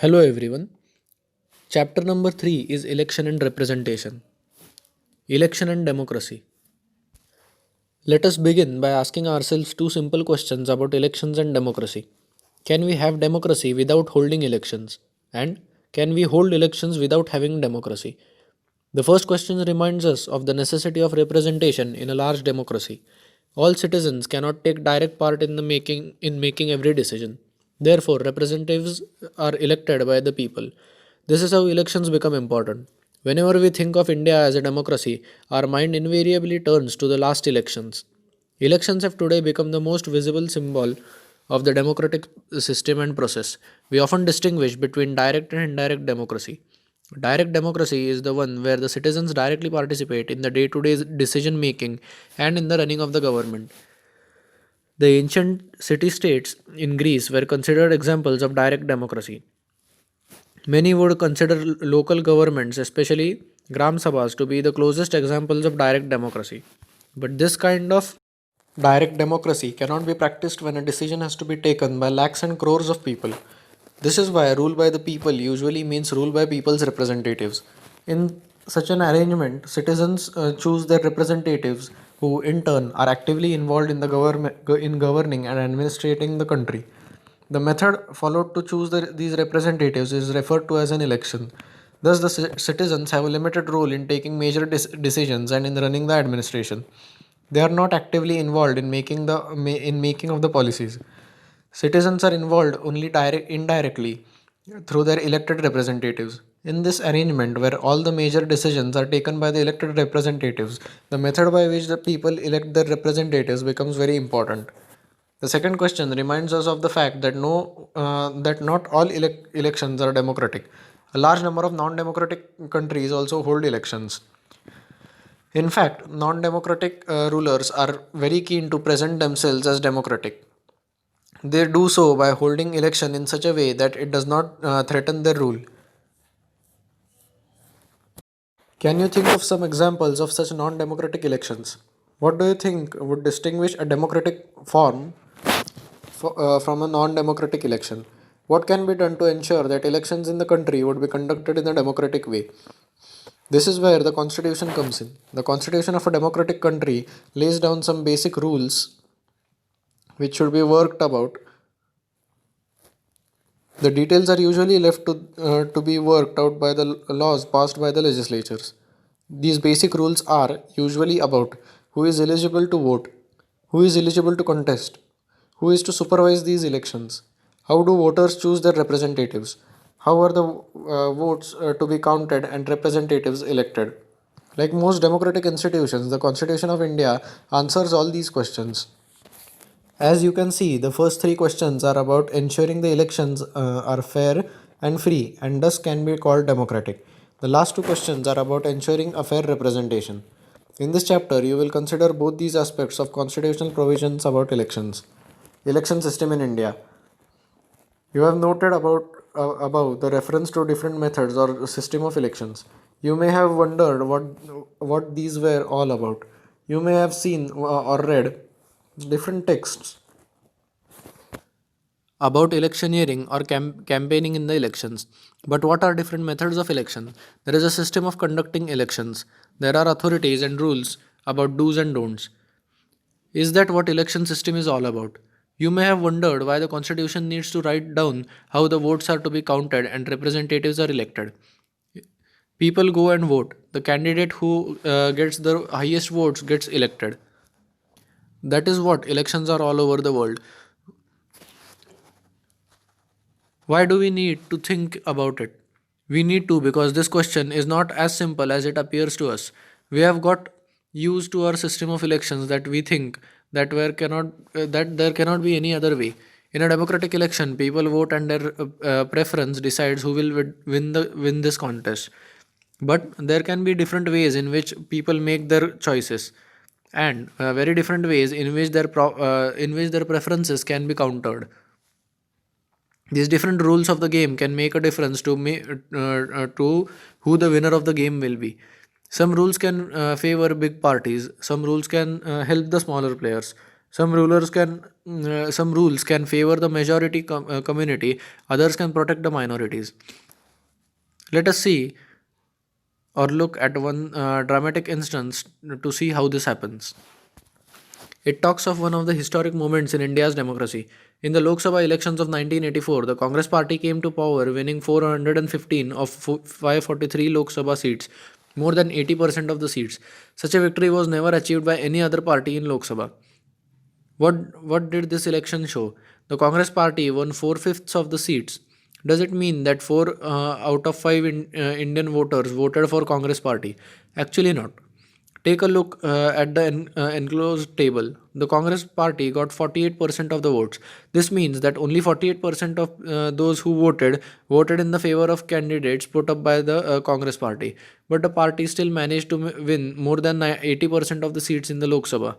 Hello everyone. Chapter number 3 is Election and Representation. Election and Democracy. Let us begin by asking ourselves two simple questions about elections and democracy. Can we have democracy without holding elections? And can we hold elections without having democracy? The first question reminds us of the necessity of representation in a large democracy. All citizens cannot take direct part in making every decision. Therefore, representatives are elected by the people. This is how elections become important. Whenever we think of India as a democracy, our mind invariably turns to the last elections. Elections have today become the most visible symbol of the democratic system and process. We often distinguish between direct and indirect democracy. Direct democracy is the one where the citizens directly participate in the day to day decision making and in the running of the government. The ancient city states in Greece were considered examples of direct democracy. Many would consider local governments, especially Gram Sabhas, to be the closest examples of direct democracy. But this kind of direct democracy cannot be practiced when a decision has to be taken by lakhs and crores of people. This is why rule by the people usually means rule by people's representatives. In such an arrangement, citizens choose their representatives who in turn are actively involved in the in governing and administrating the country. The method followed to choose these representatives is referred to as an election. Thus, the citizens have a limited role in taking major decisions and in running the administration. They are not actively involved in making of the policies. Citizens are involved only indirectly through their elected representatives. In this arrangement, where all the major decisions are taken by the elected representatives, the method by which the people elect their representatives becomes very important. The second question reminds us of the fact that that not all elections are democratic. A large number of non-democratic countries also hold elections. In fact, non-democratic rulers are very keen to present themselves as democratic. They do so by holding election in such a way that it does not threaten their rule. Can you think of some examples of such non-democratic elections? What do you think would distinguish a democratic form from a non-democratic election? What can be done to ensure that elections in the country would be conducted in a democratic way? This is where the constitution comes in. The constitution of a democratic country lays down some basic rules which should be worked about. The details are usually left to be worked out by the laws passed by the legislatures. These basic rules are usually about who is eligible to vote, who is eligible to contest, who is to supervise these elections, how do voters choose their representatives, how are the votes to be counted and representatives elected. Like most democratic institutions, the Constitution of India answers all these questions. As you can see, the first three questions are about ensuring the elections are fair and free and thus can be called democratic. The last two questions are about ensuring a fair representation. In this chapter, you will consider both these aspects of constitutional provisions about elections. Election system in India. You have noted above the reference to different methods or system of elections. You may have wondered what these were all about. You may have seen or read different texts about electioneering or campaigning in the elections. But what are different methods of election? There is a system of conducting elections. There are authorities and rules about do's and don'ts. Is that what election system is all about? You may have wondered why the constitution needs to write down how the votes are to be counted and representatives are elected. People go and vote. The candidate who gets the highest votes gets elected. That is what elections are all over the world. Why do we need to think about it? We need to because this question is not as simple as it appears to us. We have got used to our system of elections that we think that there cannot be any other way. In a democratic election, people vote and their preference decides who will win this contest. But there can be different ways in which people make their choices, and very different ways in which in which their preferences can be countered. These different rules of the game can make a difference to who the winner of the game will be. Some rules can favor big parties, some rules can help the smaller players, Some rules can favor the majority community, others can protect the minorities. Let us see or look at one dramatic instance to see how this happens. It talks of one of the historic moments in India's democracy. In the Lok Sabha elections of 1984, the Congress party came to power, winning 415 of 543 Lok Sabha seats, more than 80% of the seats. Such a victory was never achieved by any other party in Lok Sabha. What did this election show? The Congress party won four-fifths of the seats. Does it mean that four out of five Indian voters voted for Congress party? Actually, not. Take a look at the enclosed table. The Congress party got 48% of the votes. This means that only 48% of those who voted in the favor of candidates put up by the Congress party. But the party still managed to win more than 80% of the seats in the Lok Sabha.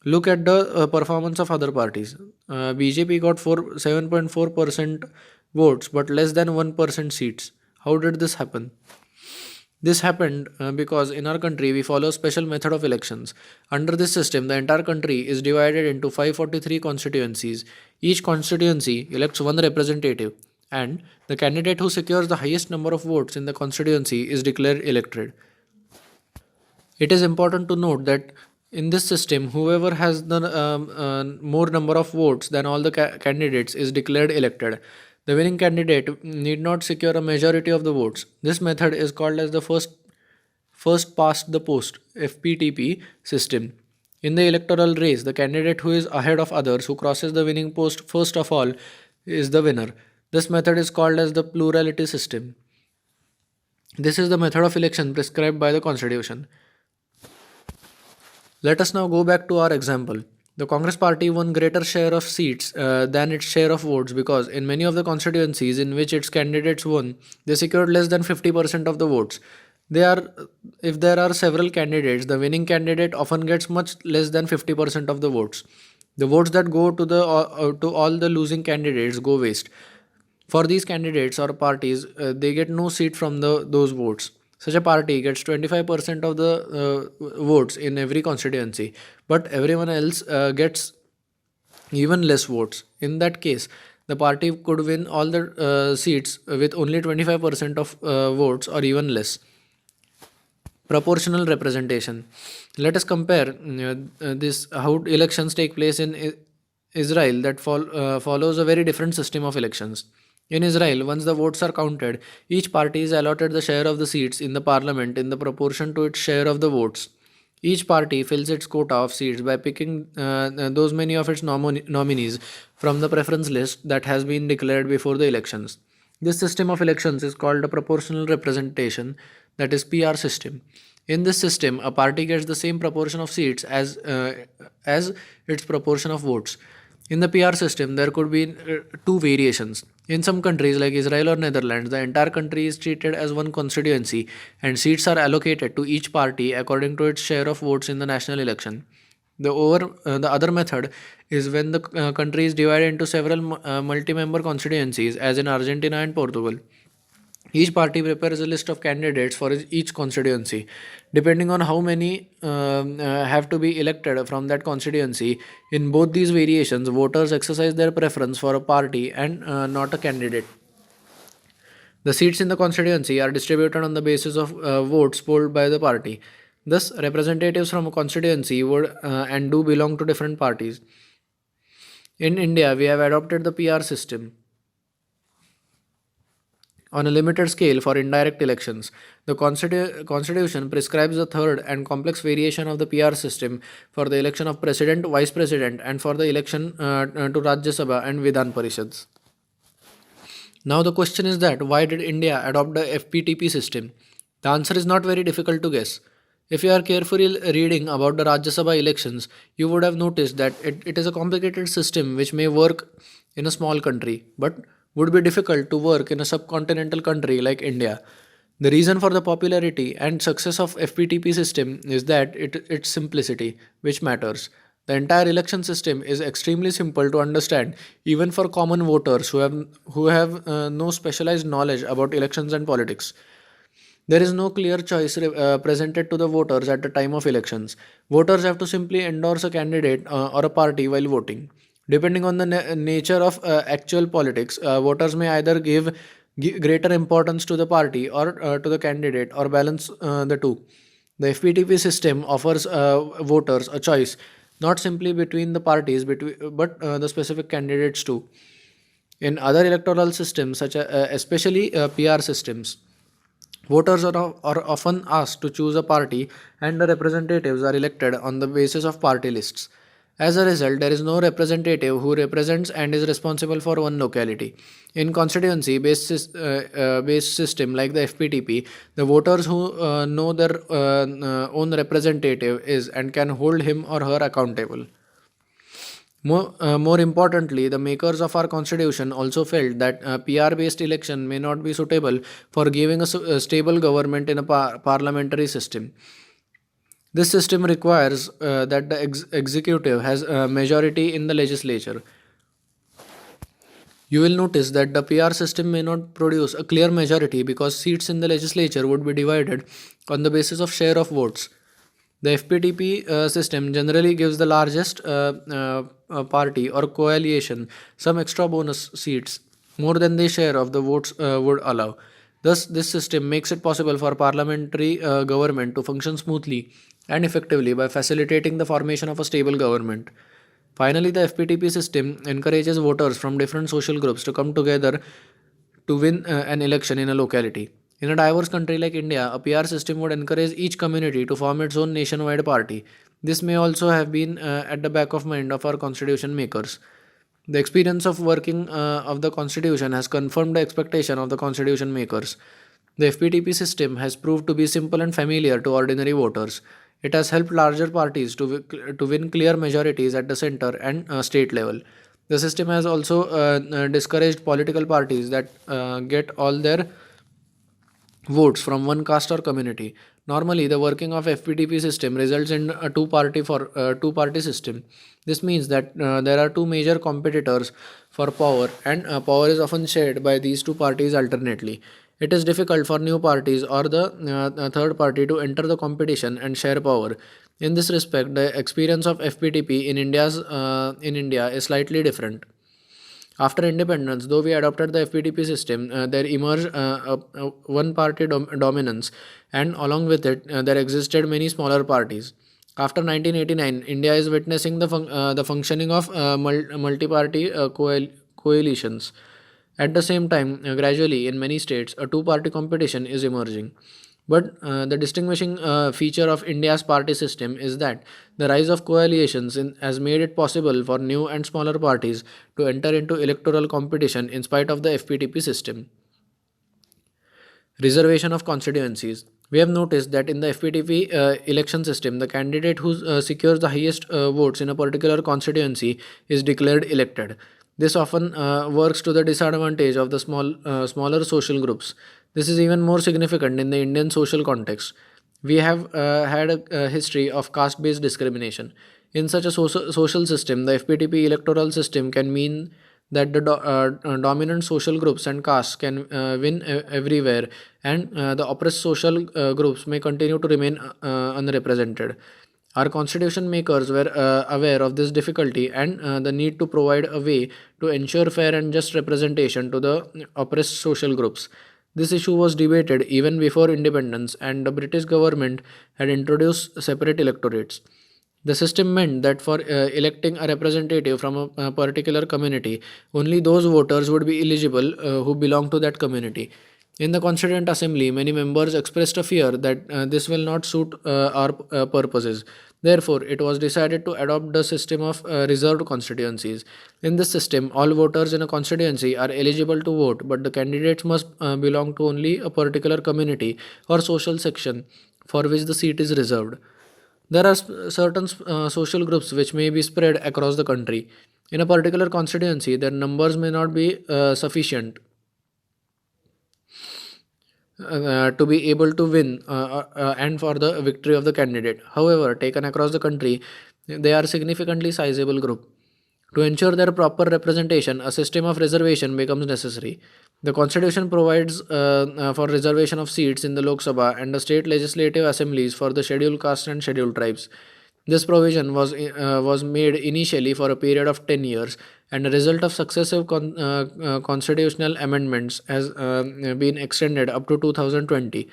Look at the performance of other parties. BJP got 7.4% votes but less than 1% seats. How did this happen? This happened because in our country we follow a special method of elections. Under this system, the entire country is divided into 543 constituencies. Each constituency elects one representative, and the candidate who secures the highest number of votes in the constituency is declared elected. It is important to note that in this system, whoever has the more number of votes than all the candidates is declared elected. The winning candidate need not secure a majority of the votes. This method is called as the first past the post (FPTP) system. In the electoral race, the candidate who is ahead of others, who crosses the winning post first of all, is the winner. This method is called as the plurality system. This is the method of election prescribed by the Constitution. Let us now go back to our example. The Congress party won greater share of seats than its share of votes because in many of the constituencies in which its candidates won, they secured less than 50% of the votes. If there are several candidates, the winning candidate often gets much less than 50% of the votes. The votes that go to all the losing candidates go waste. For these candidates or parties, they get no seat from those votes. Such a party gets 25% of the votes in every constituency, but everyone else gets even less votes. In that case, the party could win all the seats with only 25% of votes or even less. Proportional representation. Let us compare this how elections take place in Israel that follows a very different system of elections. In Israel, once the votes are counted, each party is allotted the share of the seats in the parliament in the proportion to its share of the votes. Each party fills its quota of seats by picking those many of its nominees from the preference list that has been declared before the elections. This system of elections is called a proportional representation, that is PR system. In this system, a party gets the same proportion of seats as its proportion of votes. In the PR system, there could be two variations. In some countries like Israel or Netherlands, the entire country is treated as one constituency and seats are allocated to each party according to its share of votes in the national election. The other method is when the country is divided into several multi-member constituencies, as in Argentina and Portugal. Each party prepares a list of candidates for each constituency. Depending on how many have to be elected from that constituency, in both these variations, voters exercise their preference for a party and not a candidate. The seats in the constituency are distributed on the basis of votes polled by the party. Thus, representatives from a constituency would and do belong to different parties. In India, we have adopted the PR system on a limited scale for indirect elections. The Constitution prescribes a third and complex variation of the PR system for the election of President, Vice President, and for the election to Rajya Sabha and Vidhan Parishads. Now the question is that why did India adopt the FPTP system? The answer is not very difficult to guess. If you are carefully reading about the Rajya Sabha elections, you would have noticed that it is a complicated system which may work in a small country, but would be difficult to work in a subcontinental country like India. The reason for the popularity and success of FPTP system is that its simplicity, which matters. The entire election system is extremely simple to understand, even for common voters who have no specialized knowledge about elections and politics. There is no clear choice presented to the voters at the time of elections. Voters have to simply endorse a candidate or a party while voting. Depending on the nature of actual politics, voters may either give greater importance to the party or to the candidate or balance the two. The FPTP system offers voters a choice not simply between the parties but the specific candidates too. In other electoral systems, such as especially PR systems, voters are often asked to choose a party, and the representatives are elected on the basis of party lists. As a result, there is no representative who represents and is responsible for one locality. In constituency based system like the FPTP, the voters who know their own representative is and can hold him or her accountable. More importantly, the makers of our constitution also felt that PR based election may not be suitable for giving a stable government in a parliamentary system. This system requires that the executive has a majority in the legislature. You will notice that the PR system may not produce a clear majority because seats in the legislature would be divided on the basis of share of votes. The FPTP system generally gives the largest party or coalition some extra bonus seats, more than their share of the votes would allow. Thus, this system makes it possible for parliamentary government to function smoothly and effectively by facilitating the formation of a stable government. Finally, the FPTP system encourages voters from different social groups to come together to win an election in a locality. In a diverse country like India, a PR system would encourage each community to form its own nationwide party. This may also have been at the back of mind of our constitution makers. The experience of working of the constitution has confirmed the expectation of the constitution makers. The FPTP system has proved to be simple and familiar to ordinary voters. It has helped larger parties to win clear majorities at the center and state level. The system has also discouraged political parties that get all their votes from one caste or community. Normally, the working of FPTP system results in a two party system. This means that there are two major competitors for power, and power is often shared by these two parties alternately. It is difficult for new parties or the third party to enter the competition and share power. In this respect, the experience of FPTP in India is slightly different. After independence, though we adopted the FPTP system, there emerged a one party dominance, and along with it, there existed many smaller parties. After 1989, India is witnessing the functioning of multi party coalitions. At the same time, gradually, in many states, a two party competition is emerging. But the distinguishing feature of India's party system is that the rise of coalitions has made it possible for new and smaller parties to enter into electoral competition in spite of the FPTP system. Reservation of constituencies. We have noticed that in the FPTP election system, the candidate who secures the highest votes in a particular constituency is declared elected. This often works to the disadvantage of the smaller social groups. This is even more significant in the Indian social context. We have had a history of caste based discrimination. In such a social system, the FPTP electoral system can mean that the dominant social groups and castes can win everywhere, and the oppressed social groups may continue to remain unrepresented. Our constitution makers were aware of this difficulty and the need to provide a way to ensure fair and just representation to the oppressed social groups. This issue was debated even before independence, and the British government had introduced separate electorates. The system meant that for electing a representative from a particular community, only those voters would be eligible who belong to that community. In the Constituent Assembly, many members expressed a fear that this will not suit our purposes. Therefore, it was decided to adopt the system of reserved constituencies. In this system, all voters in a constituency are eligible to vote, but the candidates must belong to only a particular community or social section for which the seat is reserved. There are certain social groups which may be spread across the country. In a particular constituency, their numbers may not be sufficient to be able to win and for the victory of the candidate. However, taken across the country, they are significantly sizable group. To ensure their proper representation, a system of reservation becomes necessary. The constitution provides for reservation of seats in the Lok Sabha and the state legislative assemblies for the scheduled castes and scheduled tribes. This provision was made initially for a period of 10 years, and a result of successive constitutional amendments has been extended up to 2020.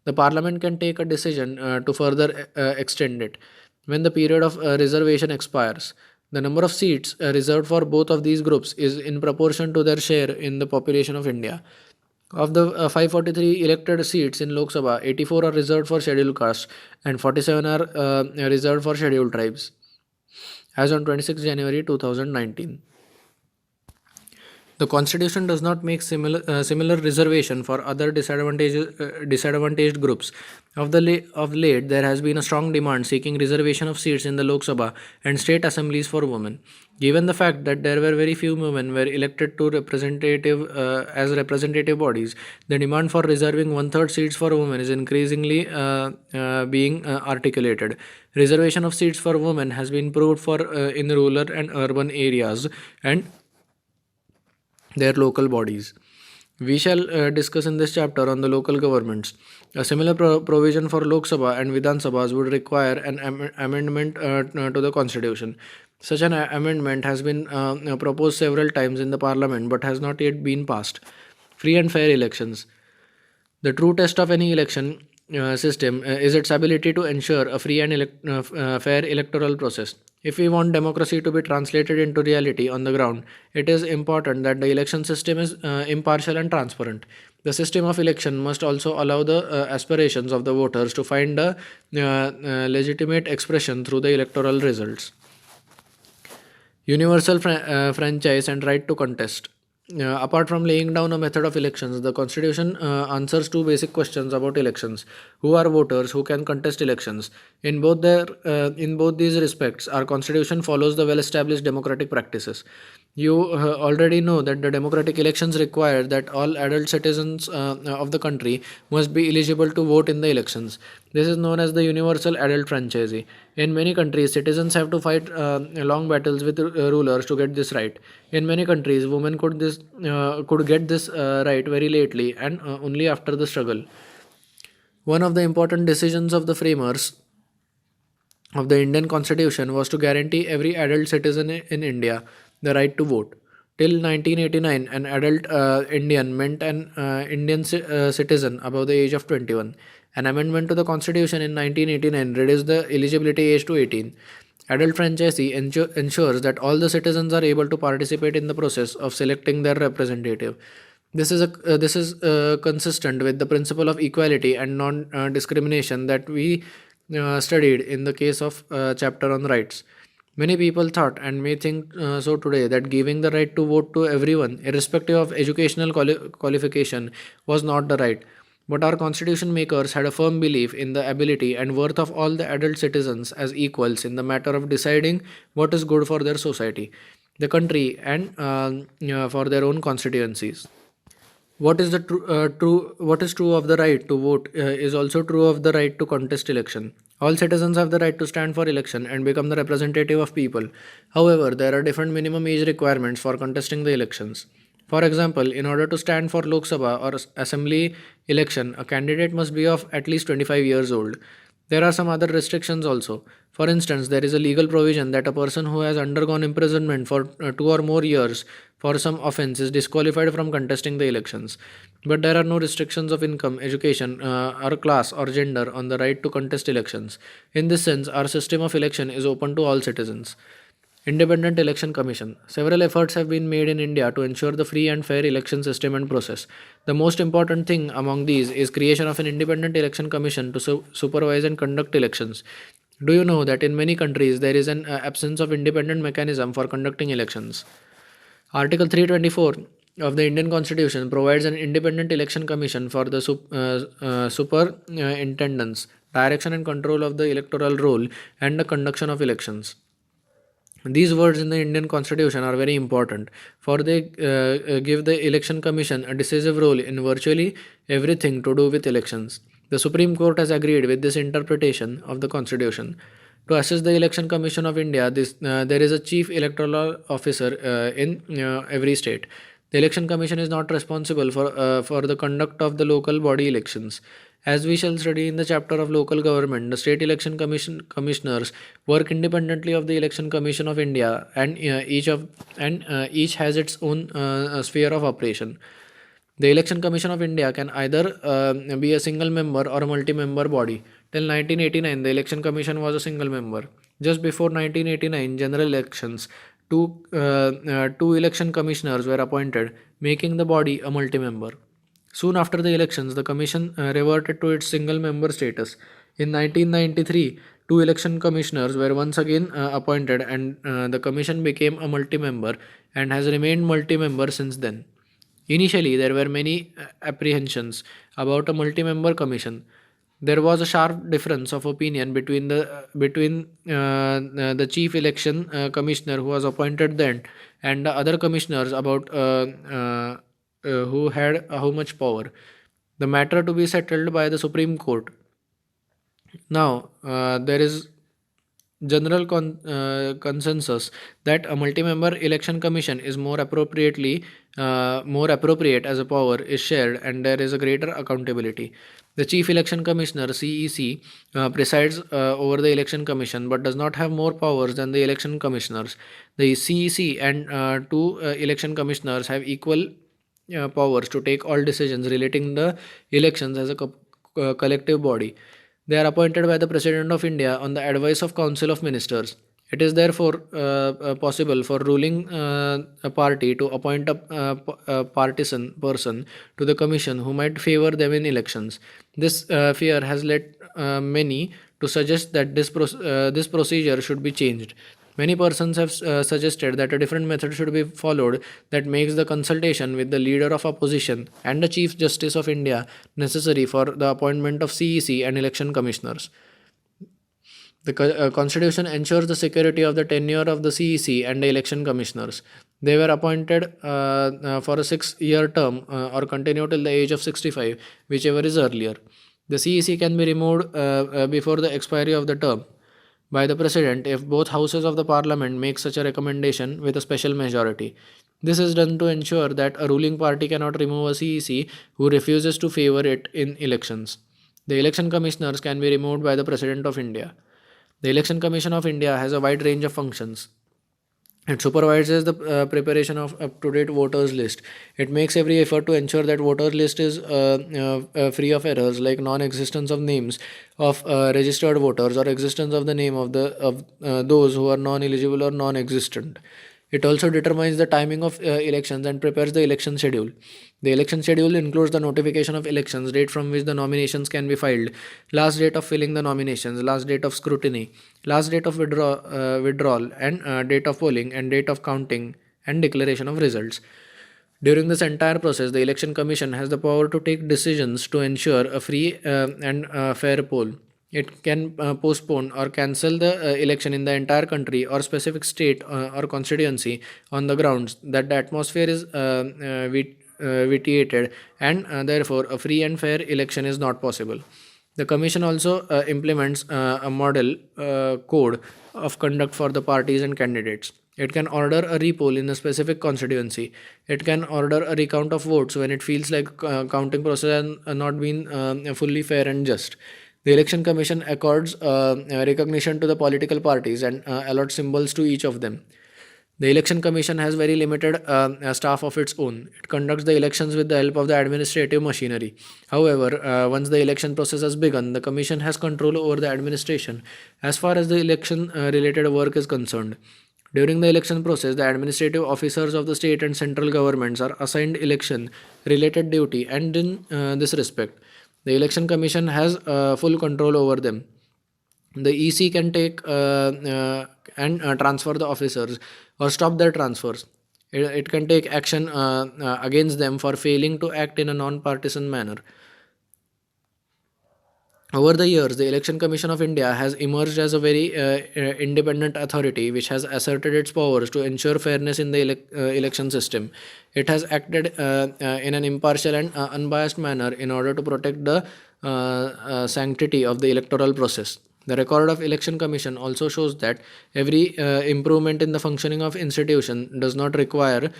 The Parliament can take a decision to further extend it when the period of reservation expires. The number of seats reserved for both of these groups is in proportion to their share in the population of India. Of the 543 elected seats in Lok Sabha, 84 are reserved for scheduled castes and 47 are reserved for scheduled tribes as on 26 January 2019. The constitution does not make similar reservation for other disadvantaged groups. Of late, there has been a strong demand seeking reservation of seats in the Lok Sabha and state assemblies for women. Given the fact that there were very few women were elected to representative bodies, the demand for reserving one-third seats for women is increasingly being articulated. Reservation of seats for women has been proved for in rural and urban areas and their local bodies. We shall discuss in this chapter on the local governments. A similar provision for Lok Sabha and Vidhan Sabhas would require an amendment to the constitution. Such an amendment has been proposed several times in the parliament but has not yet been passed. Free and fair elections. The true test of any election system is its ability to ensure a free and fair electoral process. If we want democracy to be translated into reality on the ground, it is important that the election system is impartial and transparent. The system of election must also allow the aspirations of the voters to find a legitimate expression through the electoral results. Universal franchise and right to contest. Apart from laying down a method of elections, the Constitution answers two basic questions about elections: who are voters, who can contest elections. In both these respects, our Constitution follows the well-established democratic practices. You already know that the democratic elections require that all adult citizens of the country must be eligible to vote in the elections. This is known as the universal adult franchise. In many countries, citizens have to fight long battles with rulers to get this right. In many countries, women could get this right very lately and only after the struggle. One of the important decisions of the framers of the Indian Constitution was to guarantee every adult citizen in India the right to vote. Till 1989, an adult Indian meant an Indian citizen above the age of 21. An amendment to the Constitution in 1989 reduced the eligibility age to 18. Adult franchise ensures that all the citizens are able to participate in the process of selecting their representative. This is consistent with the principle of equality and non-discrimination that we studied in the case of chapter on rights. Many people thought and may think so today that giving the right to vote to everyone, irrespective of educational qualification, was not the right. But our constitution makers had a firm belief in the ability and worth of all the adult citizens as equals in the matter of deciding what is good for their society, the country, and for their own constituencies. What is true of the right to vote is also true of the right to contest election. All citizens have the right to stand for election and become the representative of people. However, there are different minimum age requirements for contesting the elections. For example, in order to stand for Lok Sabha or assembly election, a candidate must be of at least 25 years old. There are some other restrictions also. For instance, there is a legal provision that a person who has undergone imprisonment for 2 or more years for some offense is disqualified from contesting the elections. But there are no restrictions of income, education, or class or gender on the right to contest elections. In this sense, our system of election is open to all citizens. Independent Election Commission. Several efforts have been made in India to ensure the free and fair election system and process. The most important thing among these is creation of an independent election commission to supervise and conduct elections. Do you know that in many countries there is an absence of independent mechanism for conducting elections? Article 324 of the Indian Constitution provides an independent election commission for the superintendence, direction and control of the electoral roll and the conduction of elections. These words in the Indian Constitution are very important, for they give the Election Commission a decisive role in virtually everything to do with elections. The Supreme Court has agreed with this interpretation of the Constitution. To assist the Election Commission of India, there is a chief electoral officer in every state. The Election Commission is not responsible for the conduct of the local body elections. As we shall study in the chapter of local government, the state election commissioners work independently of the Election Commission of India, and each has its own sphere of operation. The Election Commission of India can either be a single member or a multi-member body. Till 1989, the Election Commission was a single member. Just before 1989 general elections, two election commissioners were appointed, making the body a multi-member. Soon after the elections, the commission reverted to its single-member status. In 1993, two election commissioners were once again appointed, and the commission became a multi-member and has remained multi-member since then. Initially, there were many apprehensions about a multi-member commission. There was a sharp difference of opinion between the chief election commissioner who was appointed then and the other commissioners about who had how much power. The matter to be settled by the Supreme Court. Now, there is general consensus that a multi-member election commission is more appropriate as a power is shared and there is a greater accountability. The chief election commissioner CEC presides over the election commission but does not have more powers than the election commissioners. The CEC and two election commissioners have equal powers to take all decisions relating the elections as a collective body. They are appointed by the President of India on the advice of Council of Ministers. It is therefore possible for ruling a party to appoint a partisan person to the commission who might favor them in elections. This fear has led many to suggest that this procedure should be changed. Many persons have suggested that a different method should be followed that makes the consultation with the leader of opposition and the Chief Justice of India necessary for the appointment of CEC and election commissioners. The Constitution ensures the security of the tenure of the CEC and the election commissioners. They were appointed for a 6-year term or continue till the age of 65, whichever is earlier. The CEC can be removed before the expiry of the term by the President if both houses of the Parliament make such a recommendation with a special majority. This is done to ensure that a ruling party cannot remove a CEC who refuses to favor it in elections. The election commissioners can be removed by the President of India. The Election Commission of India has a wide range of functions. It supervises the preparation of up-to-date voters list. It makes every effort to ensure that voter list is free of errors like non-existence of names of registered voters or existence of the name of those who are non-eligible or non-existent. It also determines the timing of elections and prepares the election schedule. The election schedule includes the notification of elections, date from which the nominations can be filed, last date of filling the nominations, last date of scrutiny, last date of withdrawal, and date of polling, and date of counting and declaration of results. During this entire process, the Election Commission has the power to take decisions to ensure a free and fair poll. It can postpone or cancel the election in the entire country or specific state or constituency on the grounds that the atmosphere is vitiated and therefore a free and fair election is not possible. The Commission also implements a model code of conduct for the parties and candidates. It can order a repoll in a specific constituency. It can order a recount of votes when it feels like counting process has not been fully fair and just. The Election Commission accords recognition to the political parties and allots symbols to each of them. The Election Commission has very limited staff of its own. It conducts the elections with the help of the administrative machinery. However, once the election process has begun, the Commission has control over the administration as far as the election related work is concerned. During the election process, the administrative officers of the state and central governments are assigned election related duty, and in this respect, the Election Commission has full control over them. The EC can take and transfer the officers or stop their transfers. It can take action against them for failing to act in a non-partisan manner. Over the years, the Election Commission of India has emerged as a very independent authority which has asserted its powers to ensure fairness in the election system. It has acted in an impartial and unbiased manner in order to protect the sanctity of the electoral process. The record of Election Commission also shows that every improvement in the functioning of institution does not require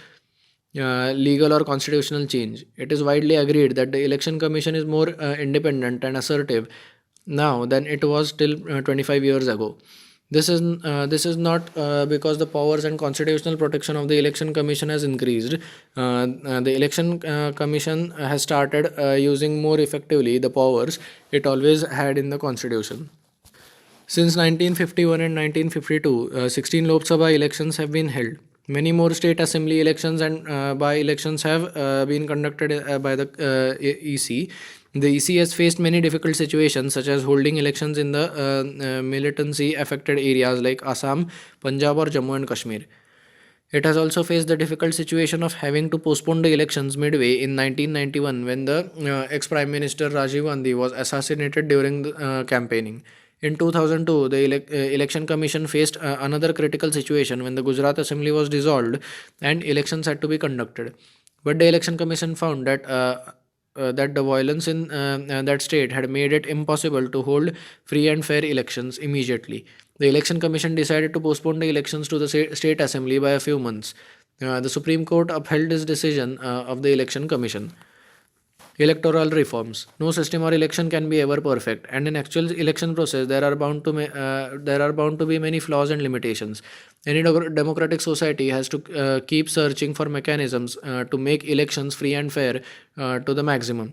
legal or constitutional change. It is widely agreed that the Election Commission is more independent and assertive now than it was till 25 years ago. This is not because the powers and constitutional protection of the Election Commission has increased. The Election Commission has started using more effectively the powers it always had in the Constitution. Since 1951 and 1952, 16 Lok Sabha elections have been held. Many more state assembly elections and by-elections have been conducted by the EC. The EC has faced many difficult situations, such as holding elections in the militancy affected areas like Assam, Punjab, or Jammu and Kashmir. It has also faced the difficult situation of having to postpone the elections midway in 1991 when the ex-Prime Minister Rajiv Gandhi was assassinated during the campaigning. In 2002, the Election Commission faced another critical situation when the Gujarat Assembly was dissolved and elections had to be conducted. But the Election Commission found that the violence in that state had made it impossible to hold free and fair elections immediately. The Election Commission decided to postpone the elections to the State Assembly by a few months. The Supreme Court upheld this decision of the Election Commission. Electoral reforms. No system or election can be ever perfect, and in actual election process, there are bound to be many flaws and limitations. Any democratic society has to keep searching for mechanisms to make elections free and fair to the maximum.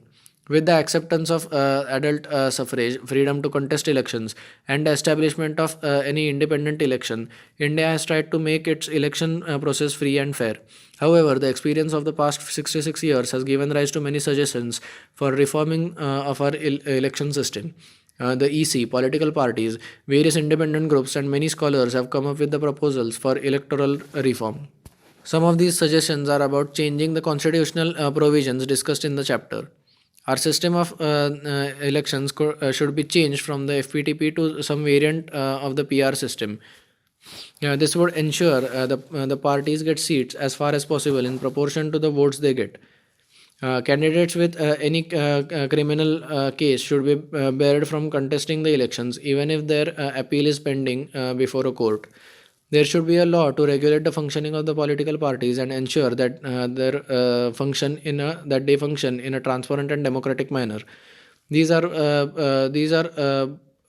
With the acceptance of adult suffrage, freedom to contest elections, and the establishment of any independent election, India has tried to make its election process free and fair. However, the experience of the past 66 years has given rise to many suggestions for reforming of our election system. The EC, political parties, various independent groups, and many scholars have come up with the proposals for electoral reform. Some of these suggestions are about changing the constitutional provisions discussed in the chapter. Our system of elections should be changed from the FPTP to some variant of the PR system. This would ensure the parties get seats as far as possible in proportion to the votes they get. Candidates with any criminal case should be barred from contesting the elections, even if their appeal is pending before a court. There should be a law to regulate the functioning of the political parties and ensure that they function in a transparent and democratic manner. These are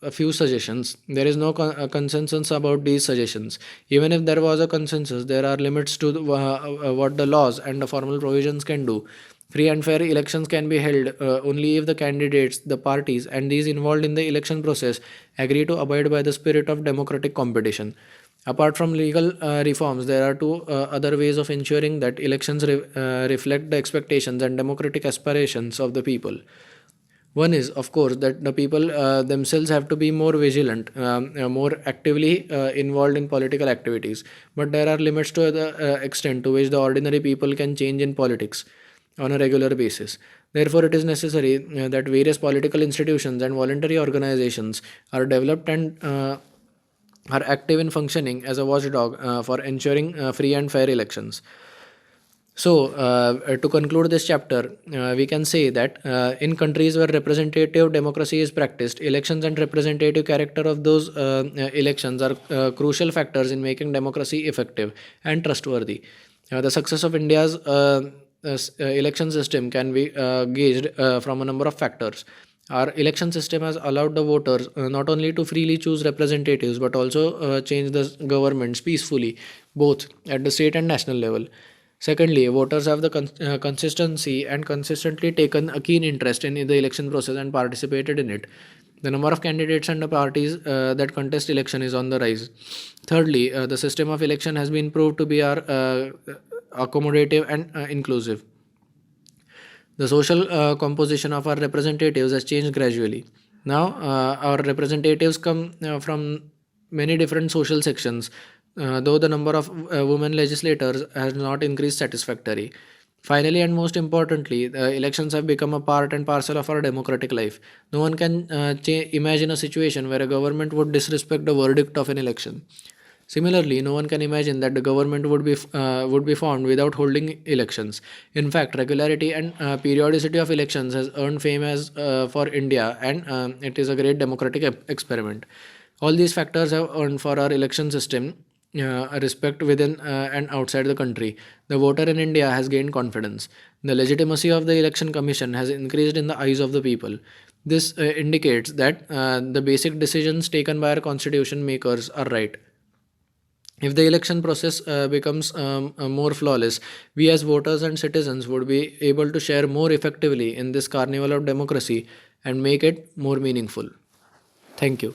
a few suggestions. There is no consensus about these suggestions. Even if there was a consensus, there are limits to what the laws and the formal provisions can do. Free and fair elections can be held only if the candidates, the parties, and these involved in the election process agree to abide by the spirit of democratic competition. Apart from legal reforms, there are two other ways of ensuring that elections reflect the expectations and democratic aspirations of the people. One is, of course, that the people themselves have to be more vigilant, more actively involved in political activities. But there are limits to the extent to which the ordinary people can change in politics on a regular basis. Therefore, it is necessary that various political institutions and voluntary organizations are developed and are active in functioning as a watchdog for ensuring free and fair elections. So, to conclude this chapter, we can say that in countries where representative democracy is practiced, elections and representative character of those elections are crucial factors in making democracy effective and trustworthy. The success of India's election system can be gauged from a number of factors. Our election system has allowed the voters not only to freely choose representatives but also change the governments peacefully, both at the state and national level. Secondly, voters have the consistency and consistently taken a keen interest in the election process and participated in it. The number of candidates and the parties that contest election is on the rise. Thirdly, the system of election has been proved to be accommodative and inclusive. The social composition of our representatives has changed gradually. Now, our representatives come from many different social sections, though the number of women legislators has not increased satisfactorily. Finally, and most importantly, the elections have become a part and parcel of our democratic life. No one can imagine a situation where a government would disrespect the verdict of an election. Similarly, no one can imagine that the government would be formed without holding elections. In fact, regularity and periodicity of elections has earned fame as for India, and it is a great democratic experiment. All these factors have earned for our election system a respect within and outside the country. The voter in India has gained confidence. The legitimacy of the election commission has increased in the eyes of the people. This indicates that the basic decisions taken by our constitution makers are right. If the election process becomes more flawless, we as voters and citizens would be able to share more effectively in this carnival of democracy and make it more meaningful. Thank you.